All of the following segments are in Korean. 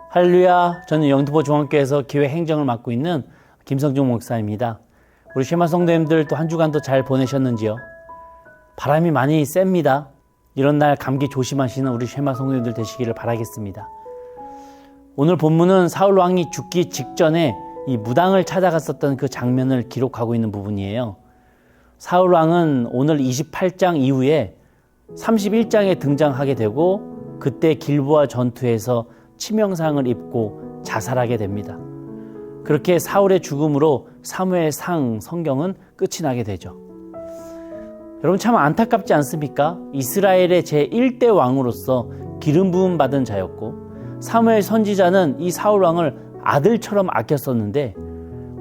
할렐루야. 저는 영등포 중앙교회에서 교회 행정을 맡고 있는 김성중 목사입니다. 우리 쉐마 성도님들 또 한 주간도 잘 보내셨는지요? 바람이 많이 셉니다. 이런 날 감기 조심하시는 우리 쉐마 성도님들 되시기를 바라겠습니다. 오늘 본문은 사울 왕이 죽기 직전에 이 무당을 찾아갔었던 그 장면을 기록하고 있는 부분이에요. 사울 왕은 오늘 28장 이후에 31장에 등장하게 되고 그때 길보아 전투에서 치명상을 입고 자살하게 됩니다. 그렇게 사울의 죽음으로 사무엘상 성경은 끝이 나게 되죠. 여러분 참 안타깝지 않습니까? 이스라엘의 제1대 왕으로서 기름 부음 받은 자였고 사무엘 선지자는 이 사울 왕을 아들처럼 아꼈었는데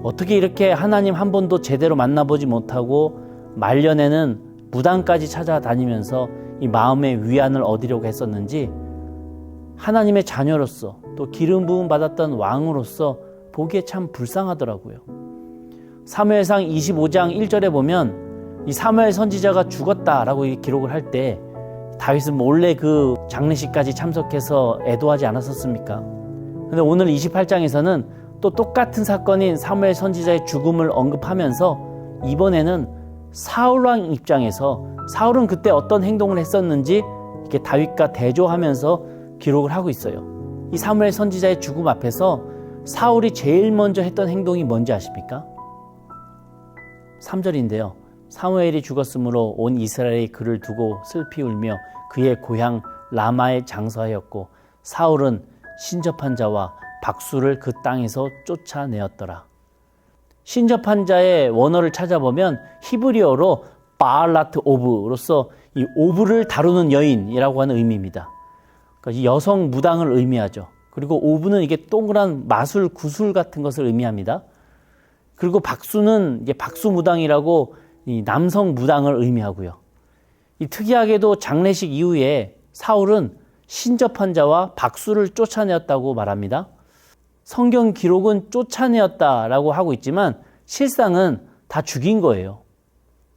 어떻게 이렇게 하나님 한 번도 제대로 만나보지 못하고 말년에는 무당까지 찾아다니면서 이 마음의 위안을 얻으려고 했었는지 하나님의 자녀로서 또 기름 부음 받았던 왕으로서 보기에 참 불쌍하더라고요. 사무엘상 25장 1절에 보면 이 사무엘 선지자가 죽었다라고 기록을 할 때 다윗은 몰래 그 장례식까지 참석해서 애도하지 않았었습니까? 근데 오늘 28장에서는 또 똑같은 사건인 사무엘 선지자의 죽음을 언급하면서 이번에는 사울 왕 입장에서 사울은 그때 어떤 행동을 했었는지 이렇게 다윗과 대조하면서 기록을 하고 있어요. 이 사무엘 선지자의 죽음 앞에서 사울이 제일 먼저 했던 행동이 뭔지 아십니까? 3절인데요. 사무엘이 죽었으므로 온 이스라엘이 그를 두고 슬피 울며 그의 고향 라마에 장사하였고 사울은 신접한 자와 박수를 그 땅에서 쫓아내었더라. 신접한 자의 원어를 찾아보면 히브리어로 바알라트 오브로서 이 오브를 다루는 여인이라고 하는 의미입니다. 그러니까 여성 무당을 의미하죠. 그리고 오브는 이게 동그란 마술, 구슬 같은 것을 의미합니다. 그리고 박수는 이제 박수 무당이라고 이 남성 무당을 의미하고요. 이 특이하게도 장례식 이후에 사울은 신접한 자와 박수를 쫓아내었다고 말합니다. 성경 기록은 쫓아내었다라고 하고 있지만 실상은 다 죽인 거예요.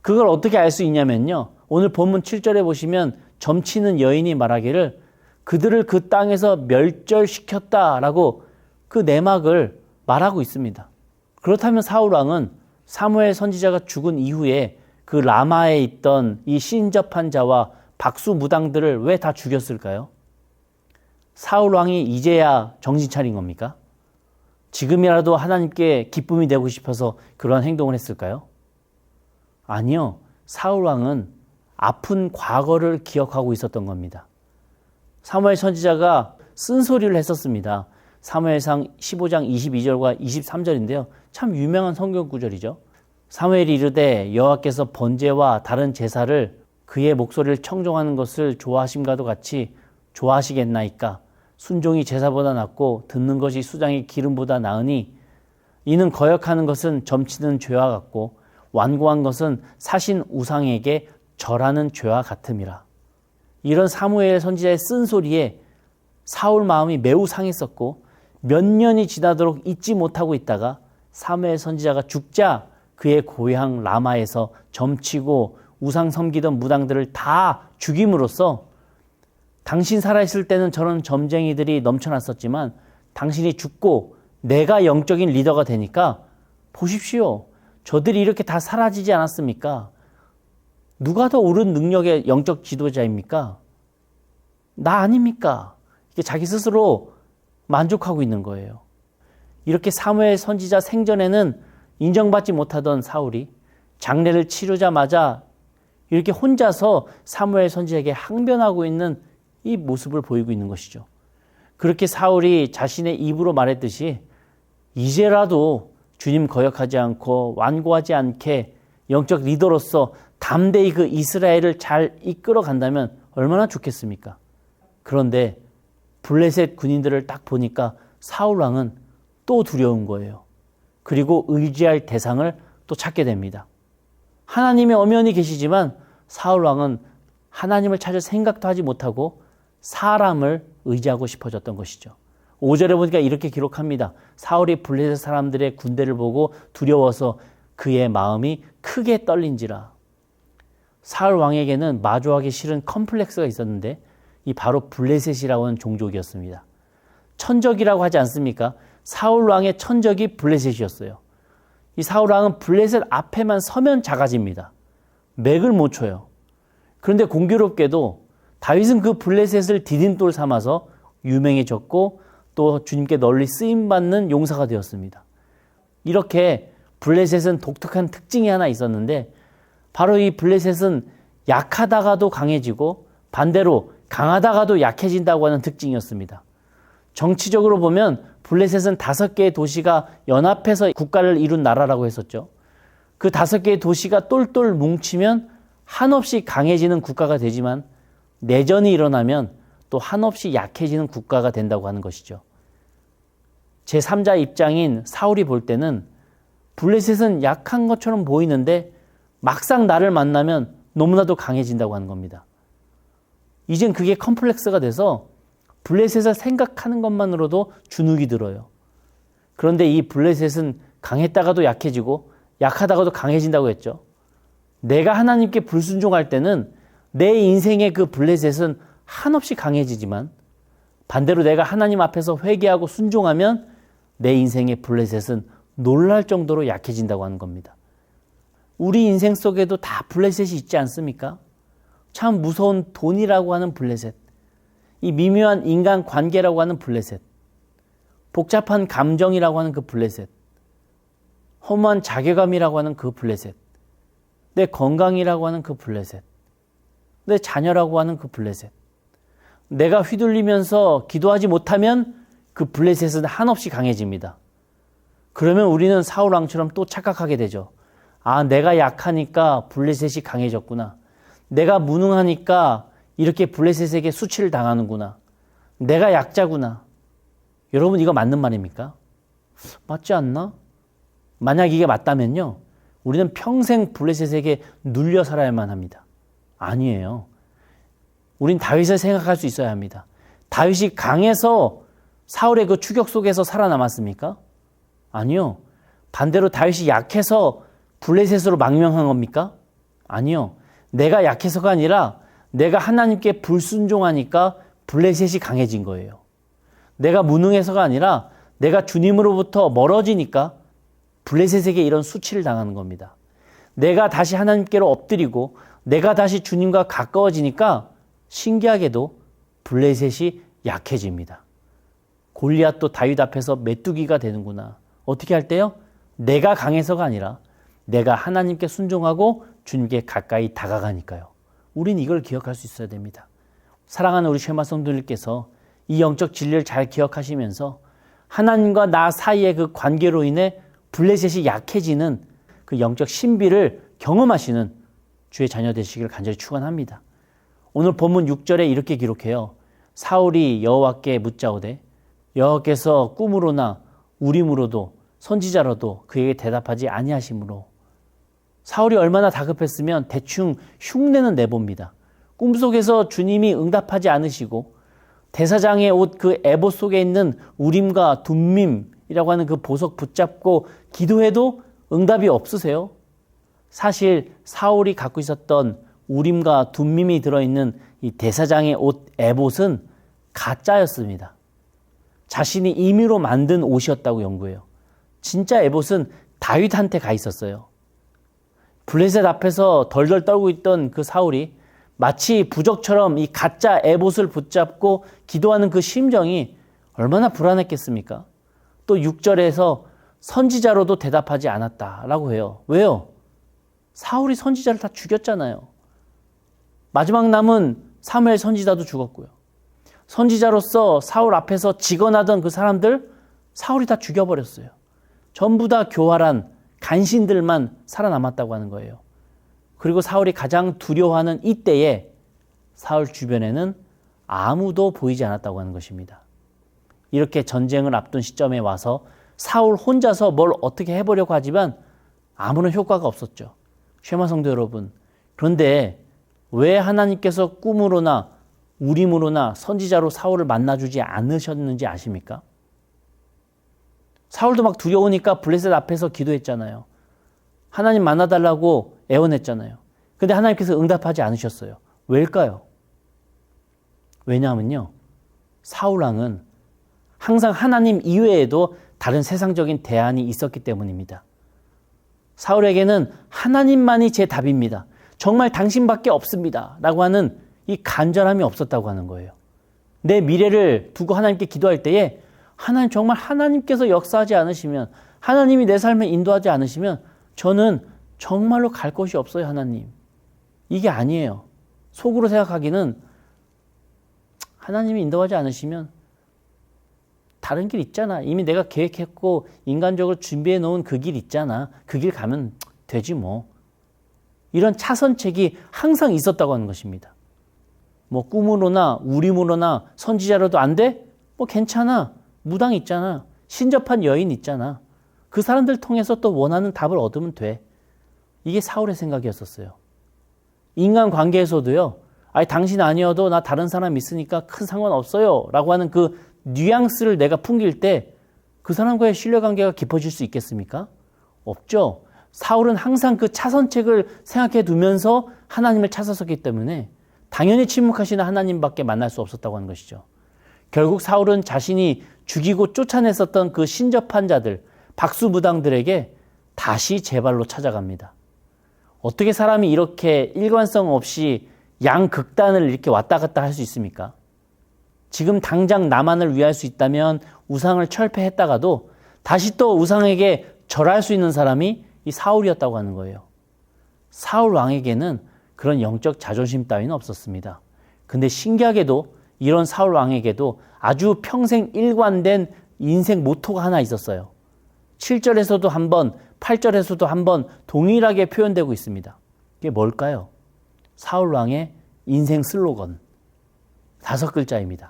그걸 어떻게 알 수 있냐면요. 오늘 본문 7절에 보시면 점치는 여인이 말하기를 그들을 그 땅에서 멸절시켰다라고 그 내막을 말하고 있습니다. 그렇다면 사울 왕은 사무엘 선지자가 죽은 이후에 그 라마에 있던 이 신접한 자와 박수 무당들을 왜 다 죽였을까요? 사울 왕이 이제야 정신 차린 겁니까? 지금이라도 하나님께 기쁨이 되고 싶어서 그런 행동을 했을까요? 아니요. 사울 왕은 아픈 과거를 기억하고 있었던 겁니다. 사무엘 선지자가 쓴소리를 했었습니다. 사무엘상 15장 22절과 23절인데요. 참 유명한 성경 구절이죠. 사무엘이 이르되 여호와께서 번제와 다른 제사를 그의 목소리를 청종하는 것을 좋아하심과도 같이 좋아하시겠나이까. 순종이 제사보다 낫고 듣는 것이 수장의 기름보다 나으니 이는 거역하는 것은 점치는 죄와 같고 완고한 것은 사신 우상에게 절하는 죄와 같음이라. 이런 사무엘 선지자의 쓴소리에 사울 마음이 매우 상했었고 몇 년이 지나도록 잊지 못하고 있다가 사무엘 선지자가 죽자 그의 고향 라마에서 점치고 우상 섬기던 무당들을 다 죽임으로써 당신 살아있을 때는 저런 점쟁이들이 넘쳐났었지만 당신이 죽고 내가 영적인 리더가 되니까 보십시오. 저들이 이렇게 다 사라지지 않았습니까? 누가 더 옳은 능력의 영적 지도자입니까? 나 아닙니까? 이게 자기 스스로 만족하고 있는 거예요. 이렇게 사무엘 선지자 생전에는 인정받지 못하던 사울이 장례를 치르자마자 이렇게 혼자서 사무엘 선지자에게 항변하고 있는 이 모습을 보이고 있는 것이죠. 그렇게 사울이 자신의 입으로 말했듯이 이제라도 주님 거역하지 않고 완고하지 않게 영적 리더로서 담대히 그 이스라엘을 잘 이끌어 간다면 얼마나 좋겠습니까? 그런데 블레셋 군인들을 딱 보니까 사울 왕은 또 두려운 거예요. 그리고 의지할 대상을 또 찾게 됩니다. 하나님의 엄연히 계시지만 사울 왕은 하나님을 찾을 생각도 하지 못하고 사람을 의지하고 싶어졌던 것이죠. 5절에 보니까 이렇게 기록합니다. 사울이 블레셋 사람들의 군대를 보고 두려워서 그의 마음이 크게 떨린지라. 사울 왕에게는 마주하기 싫은 컴플렉스가 있었는데 이 바로 블레셋이라고 하는 종족이었습니다. 천적이라고 하지 않습니까? 사울 왕의 천적이 블레셋이었어요. 이 사울 왕은 블레셋 앞에만 서면 작아집니다. 맥을 못 쳐요. 그런데 공교롭게도 다윗은 그 블레셋을 디딤돌 삼아서 유명해졌고 또 주님께 널리 쓰임받는 용사가 되었습니다. 이렇게 블레셋은 독특한 특징이 하나 있었는데 바로 이 블레셋은 약하다가도 강해지고 반대로 강하다가도 약해진다고 하는 특징이었습니다. 정치적으로 보면 블레셋은 5개의 도시가 연합해서 국가를 이룬 나라라고 했었죠. 그 5개의 도시가 똘똘 뭉치면 한없이 강해지는 국가가 되지만 내전이 일어나면 또 한없이 약해지는 국가가 된다고 하는 것이죠. 제3자 입장인 사울이 볼 때는 블레셋은 약한 것처럼 보이는데 막상 나를 만나면 너무나도 강해진다고 하는 겁니다. 이젠 그게 컴플렉스가 돼서 블레셋을 생각하는 것만으로도 주눅이 들어요. 그런데 이 블레셋은 강했다가도 약해지고 약하다가도 강해진다고 했죠. 내가 하나님께 불순종할 때는 내 인생의 그 블레셋은 한없이 강해지지만 반대로 내가 하나님 앞에서 회개하고 순종하면 내 인생의 블레셋은 놀랄 정도로 약해진다고 하는 겁니다. 우리 인생 속에도 다 블레셋이 있지 않습니까? 참 무서운 돈이라고 하는 블레셋, 이 미묘한 인간 관계라고 하는 블레셋, 복잡한 감정이라고 하는 그 블레셋, 허무한 자괴감이라고 하는 그 블레셋, 내 건강이라고 하는 그 블레셋, 내 자녀라고 하는 그 블레셋, 내가 휘둘리면서 기도하지 못하면 그 블레셋은 한없이 강해집니다. 그러면 우리는 사울 왕처럼 또 착각하게 되죠. 아, 내가 약하니까 블레셋이 강해졌구나. 내가 무능하니까 이렇게 블레셋에게 수치를 당하는구나. 내가 약자구나. 여러분, 이거 맞는 말입니까? 맞지 않나? 만약 이게 맞다면요, 우리는 평생 블레셋에게 눌려 살아야만 합니다. 아니에요. 우린 다윗을 생각할 수 있어야 합니다. 다윗이 강해서 사울의 그 추격 속에서 살아남았습니까? 아니요. 반대로 다윗이 약해서 블레셋으로 망명한 겁니까? 아니요. 내가 약해서가 아니라 내가 하나님께 불순종하니까 블레셋이 강해진 거예요. 내가 무능해서가 아니라 내가 주님으로부터 멀어지니까 블레셋에게 이런 수치를 당하는 겁니다. 내가 다시 하나님께로 엎드리고 내가 다시 주님과 가까워지니까 신기하게도 블레셋이 약해집니다. 골리앗도 다윗 앞에서 메뚜기가 되는구나. 어떻게 할 때요? 내가 강해서가 아니라 내가 하나님께 순종하고 주님께 가까이 다가가니까요. 우린 이걸 기억할 수 있어야 됩니다. 사랑하는 우리 쉐마 성도님께서 이 영적 진리를 잘 기억하시면서 하나님과 나 사이의 그 관계로 인해 블레셋이 약해지는 그 영적 신비를 경험하시는 주의 자녀 되시기를 간절히 축원합니다. 오늘 본문 6절에 이렇게 기록해요. 사울이 여호와께 묻자오되 여호와께서 꿈으로나 우림으로도 선지자로도 그에게 대답하지 아니하시므로. 사울이 얼마나 다급했으면 대충 흉내는 내봅니다. 꿈속에서 주님이 응답하지 않으시고 대사장의 옷 그 에봇 속에 있는 우림과 둠밈이라고 하는 그 보석 붙잡고 기도해도 응답이 없으세요. 사실 사울이 갖고 있었던 우림과 둠밈이 들어있는 이 대사장의 옷 에봇은 가짜였습니다. 자신이 임의로 만든 옷이었다고 연구해요. 진짜 에봇은 다윗한테 가 있었어요. 블레셋 앞에서 덜덜 떨고 있던 그 사울이 마치 부적처럼 이 가짜 에봇을 붙잡고 기도하는 그 심정이 얼마나 불안했겠습니까? 또 6절에서 선지자로도 대답하지 않았다라고 해요. 왜요? 사울이 선지자를 다 죽였잖아요. 마지막 남은 사무엘 선지자도 죽었고요. 선지자로서 사울 앞에서 직언하던 그 사람들 사울이 다 죽여버렸어요. 전부 다 교활한 간신들만 살아남았다고 하는 거예요. 그리고 사울이 가장 두려워하는 이때에 사울 주변에는 아무도 보이지 않았다고 하는 것입니다. 이렇게 전쟁을 앞둔 시점에 와서 사울 혼자서 뭘 어떻게 해보려고 하지만 아무런 효과가 없었죠. 쉐마 성도 여러분, 그런데 왜 하나님께서 꿈으로나 우림으로나 선지자로 사울을 만나주지 않으셨는지 아십니까? 사울도 막 두려우니까 블레셋 앞에서 기도했잖아요. 하나님 만나달라고 애원했잖아요. 근데 하나님께서 응답하지 않으셨어요. 왜일까요? 왜냐하면요, 사울 왕은 항상 하나님 이외에도 다른 세상적인 대안이 있었기 때문입니다. 사울에게는 하나님만이 제 답입니다. 정말 당신밖에 없습니다. 라고 하는 이 간절함이 없었다고 하는 거예요. 내 미래를 두고 하나님께 기도할 때에 하나님, 정말 하나님께서 역사하지 않으시면, 하나님이 내 삶을 인도하지 않으시면 저는 정말로 갈 곳이 없어요, 하나님. 이게 아니에요. 속으로 생각하기는 하나님이 인도하지 않으시면 다른 길 있잖아. 이미 내가 계획했고 인간적으로 준비해 놓은 그 길 있잖아. 그 길 가면 되지 뭐. 이런 차선책이 항상 있었다고 하는 것입니다. 뭐 꿈으로나 우림으로나 선지자로도 안 돼? 뭐 괜찮아. 무당 있잖아. 신접한 여인 있잖아. 그 사람들 통해서 또 원하는 답을 얻으면 돼. 이게 사울의 생각이었었어요. 인간관계에서도요. 아니 당신 아니어도 나 다른 사람 있으니까 큰 상관없어요. 라고 하는 그 뉘앙스를 내가 풍길 때 그 사람과의 신뢰관계가 깊어질 수 있겠습니까? 없죠. 사울은 항상 그 차선책을 생각해 두면서 하나님을 찾아섰기 때문에 당연히 침묵하시는 하나님밖에 만날 수 없었다고 하는 것이죠. 결국 사울은 자신이 죽이고 쫓아냈었던 그 신접한 자들, 박수무당들에게 다시 제발로 찾아갑니다. 어떻게 사람이 이렇게 일관성 없이 양극단을 이렇게 왔다 갔다 할 수 있습니까? 지금 당장 나만을 위할 수 있다면 우상을 철폐했다가도 다시 또 우상에게 절할 수 있는 사람이 이 사울이었다고 하는 거예요. 사울 왕에게는 그런 영적 자존심 따위는 없었습니다. 근데 신기하게도 이런 사울 왕에게도 아주 평생 일관된 인생 모토가 하나 있었어요. 7절에서도 한 번, 8절에서도 한 번 동일하게 표현되고 있습니다. 이게 뭘까요? 사울 왕의 인생 슬로건 5글자입니다.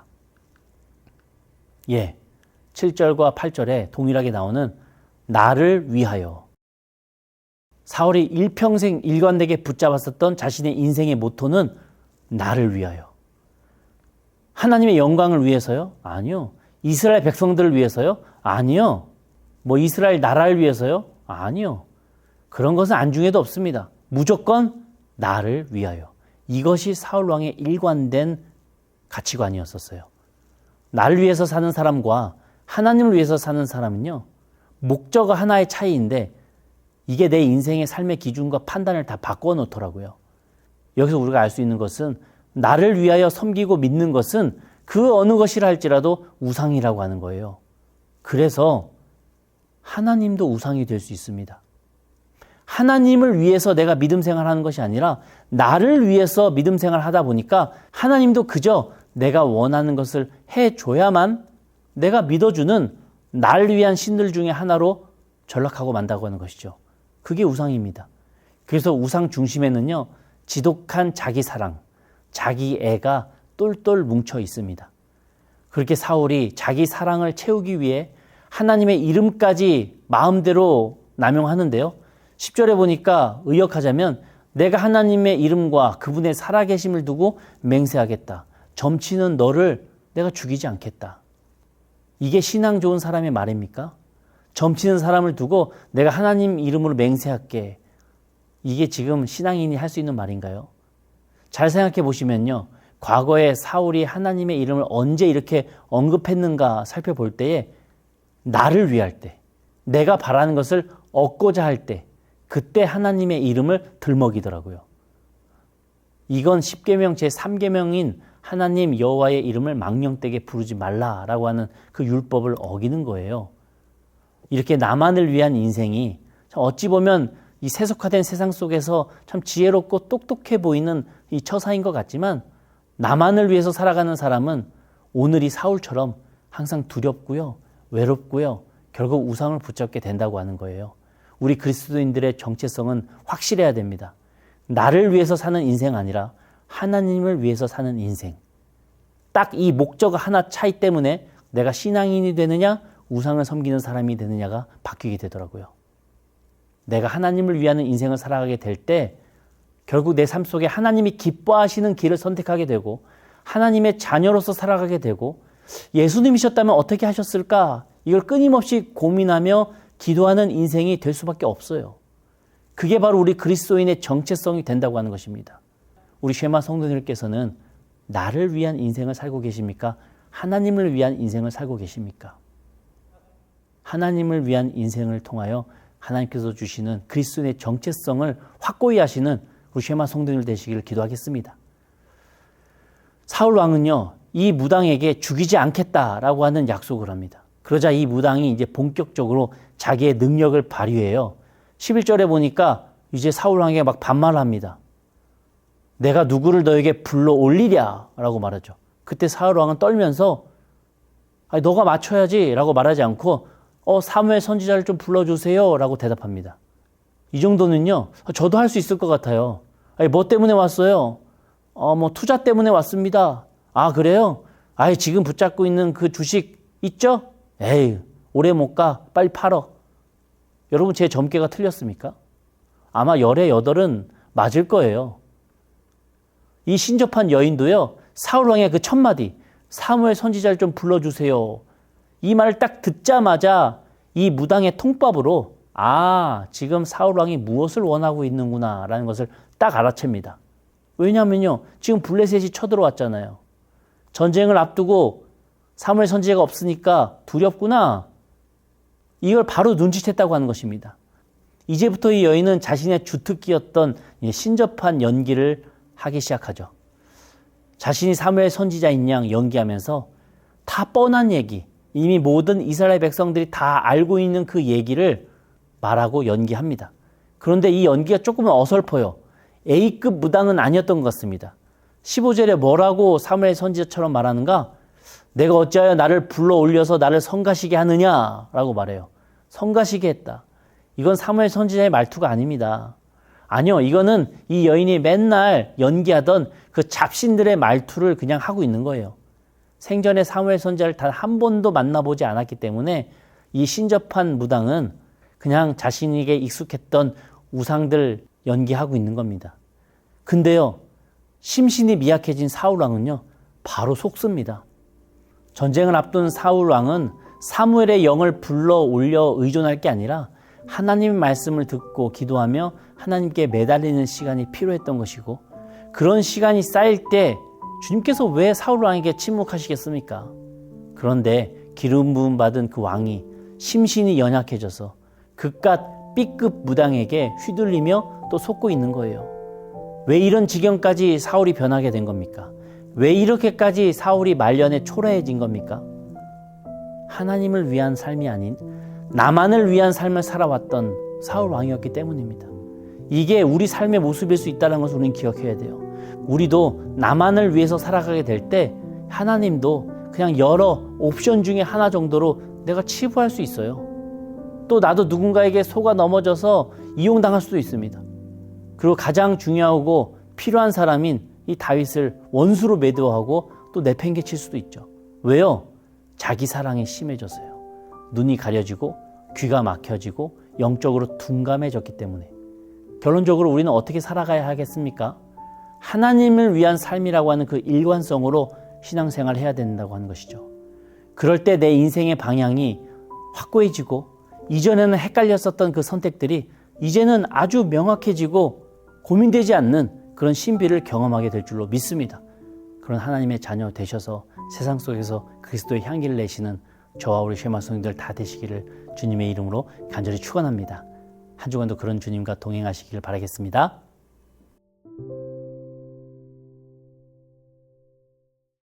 7절과 8절에 동일하게 나오는 나를 위하여. 사울이 일평생 일관되게 붙잡았었던 자신의 인생의 모토는 나를 위하여. 하나님의 영광을 위해서요? 아니요. 이스라엘 백성들을 위해서요? 아니요. 뭐 이스라엘 나라를 위해서요? 아니요. 그런 것은 안중에도 없습니다. 무조건 나를 위하여. 이것이 사울 왕의 일관된 가치관이었었어요. 나를 위해서 사는 사람과 하나님을 위해서 사는 사람은요, 목적어 하나의 차이인데 이게 내 인생의 삶의 기준과 판단을 다 바꿔 놓더라고요. 여기서 우리가 알 수 있는 것은 나를 위하여 섬기고 믿는 것은 그 어느 것이라 할지라도 우상이라고 하는 거예요. 그래서 하나님도 우상이 될 수 있습니다. 하나님을 위해서 내가 믿음 생활하는 것이 아니라 나를 위해서 믿음 생활을 하다 보니까 하나님도 그저 내가 원하는 것을 해줘야만 내가 믿어주는 나를 위한 신들 중에 하나로 전락하고 만다고 하는 것이죠. 그게 우상입니다. 그래서 우상 중심에는요, 지독한 자기 사랑, 자기 애가 똘똘 뭉쳐 있습니다. 그렇게 사울이 자기 사랑을 채우기 위해 하나님의 이름까지 마음대로 남용하는데요. 10절에 보니까 의역하자면 내가 하나님의 이름과 그분의 살아계심을 두고 맹세하겠다. 점치는 너를 내가 죽이지 않겠다. 이게 신앙 좋은 사람의 말입니까? 점치는 사람을 두고 내가 하나님 이름으로 맹세할게. 이게 지금 신앙인이 할 수 있는 말인가요? 잘 생각해 보시면요. 과거에 사울이 하나님의 이름을 언제 이렇게 언급했는가 살펴볼 때에 나를 위할 때, 내가 바라는 것을 얻고자 할 때, 그때 하나님의 이름을 들먹이더라고요. 이건 10계명 제3계명인 하나님 여호와의 이름을 망령되게 부르지 말라라고 하는 그 율법을 어기는 거예요. 이렇게 나만을 위한 인생이 어찌 보면 이 세속화된 세상 속에서 참 지혜롭고 똑똑해 보이는 이 처사인 것 같지만 나만을 위해서 살아가는 사람은 오늘이 사울처럼 항상 두렵고요, 외롭고요, 결국 우상을 붙잡게 된다고 하는 거예요. 우리 그리스도인들의 정체성은 확실해야 됩니다. 나를 위해서 사는 인생 아니라 하나님을 위해서 사는 인생. 딱 이 목적 하나 차이 때문에 내가 신앙인이 되느냐, 우상을 섬기는 사람이 되느냐가 바뀌게 되더라고요. 내가 하나님을 위하는 인생을 살아가게 될 때 결국 내 삶 속에 하나님이 기뻐하시는 길을 선택하게 되고 하나님의 자녀로서 살아가게 되고 예수님이셨다면 어떻게 하셨을까? 이걸 끊임없이 고민하며 기도하는 인생이 될 수밖에 없어요. 그게 바로 우리 그리스도인의 정체성이 된다고 하는 것입니다. 우리 쉐마 성도님께서는 나를 위한 인생을 살고 계십니까? 하나님을 위한 인생을 살고 계십니까? 하나님을 위한 인생을 통하여 하나님께서 주시는 그리스도의 정체성을 확고히 하시는 우리 쉐마 성도들 되시기를 기도하겠습니다. 사울 왕은요, 이 무당에게 죽이지 않겠다라고 하는 약속을 합니다. 그러자 이 무당이 이제 본격적으로 자기의 능력을 발휘해요. 11절에 보니까 이제 사울 왕에게 막 반말합니다. 내가 누구를 너에게 불러 올리랴 라고 말하죠. 그때 사울 왕은 떨면서 아니, 너가 맞춰야지 라고 말하지 않고 사무엘 선지자를 좀 불러주세요 라고 대답합니다. 이 정도는요, 저도 할 수 있을 것 같아요. 아니, 뭐 때문에 왔어요? 뭐 투자 때문에 왔습니다. 아, 그래요? 아이, 지금 붙잡고 있는 그 주식 있죠? 에이, 오래 못 가. 빨리 팔어. 여러분, 제 점괘가 틀렸습니까? 아마 열의 여덟은 맞을 거예요. 이 신접한 여인도요, 사울왕의 그 첫마디, 사무엘 선지자를 좀 불러주세요. 이 말을 딱 듣자마자 이 무당의 통밥으로 지금 사울왕이 무엇을 원하고 있는구나 라는 것을 딱 알아챕니다. 왜냐하면요, 지금 블레셋이 쳐들어왔잖아요. 전쟁을 앞두고 사무엘 선지자가 없으니까 두렵구나. 이걸 바로 눈치챘다고 하는 것입니다. 이제부터 이 여인은 자신의 주특기였던 신접한 연기를 하기 시작하죠. 자신이 사무엘 선지자인 양 연기하면서 다 뻔한 얘기, 이미 모든 이스라엘 백성들이 다 알고 있는 그 얘기를 말하고 연기합니다. 그런데 이 연기가 조금은 어설퍼요. A급 무당은 아니었던 것 같습니다. 15절에 뭐라고 사무엘 선지자처럼 말하는가? 내가 어찌하여 나를 불러 올려서 나를 성가시게 하느냐라고 말해요. 성가시게 했다. 이건 사무엘 선지자의 말투가 아닙니다. 아니요, 이거는 이 여인이 맨날 연기하던 그 잡신들의 말투를 그냥 하고 있는 거예요. 생전에 사무엘 선지자를 단 한 번도 만나보지 않았기 때문에 이 신접한 무당은 그냥 자신에게 익숙했던 우상들 연기하고 있는 겁니다. 근데요, 심신이 미약해진 사울왕은요, 바로 속습니다. 전쟁을 앞둔 사울왕은 사무엘의 영을 불러 올려 의존할 게 아니라 하나님의 말씀을 듣고 기도하며 하나님께 매달리는 시간이 필요했던 것이고, 그런 시간이 쌓일 때 주님께서 왜 사울왕에게 침묵하시겠습니까? 그런데 기름 부음 받은 그 왕이 심신이 연약해져서 그깟 B급 무당에게 휘둘리며 또 속고 있는 거예요. 왜 이런 지경까지 사울이 변하게 된 겁니까? 왜 이렇게까지 사울이 말년에 초라해진 겁니까? 하나님을 위한 삶이 아닌 나만을 위한 삶을 살아왔던 사울 왕이었기 때문입니다. 이게 우리 삶의 모습일 수 있다는 것을 우리는 기억해야 돼요. 우리도 나만을 위해서 살아가게 될 때 하나님도 그냥 여러 옵션 중에 하나 정도로 내가 치부할 수 있어요. 또 나도 누군가에게 속아 넘어져서 이용당할 수도 있습니다. 그리고 가장 중요하고 필요한 사람인 이 다윗을 원수로 매도하고 또 내팽개칠 수도 있죠. 왜요? 자기 사랑이 심해져서요. 눈이 가려지고 귀가 막혀지고 영적으로 둔감해졌기 때문에. 결론적으로 우리는 어떻게 살아가야 하겠습니까? 하나님을 위한 삶이라고 하는 그 일관성으로 신앙생활을 해야 된다고 하는 것이죠. 그럴 때 내 인생의 방향이 확고해지고 이전에는 헷갈렸었던 그 선택들이 이제는 아주 명확해지고 고민되지 않는 그런 신비를 경험하게 될 줄로 믿습니다. 그런 하나님의 자녀 되셔서 세상 속에서 그리스도의 향기를 내시는 저와 우리 쉐마 성도들 다 되시기를 주님의 이름으로 간절히 축원합니다. 한 주간도 그런 주님과 동행하시기를 바라겠습니다.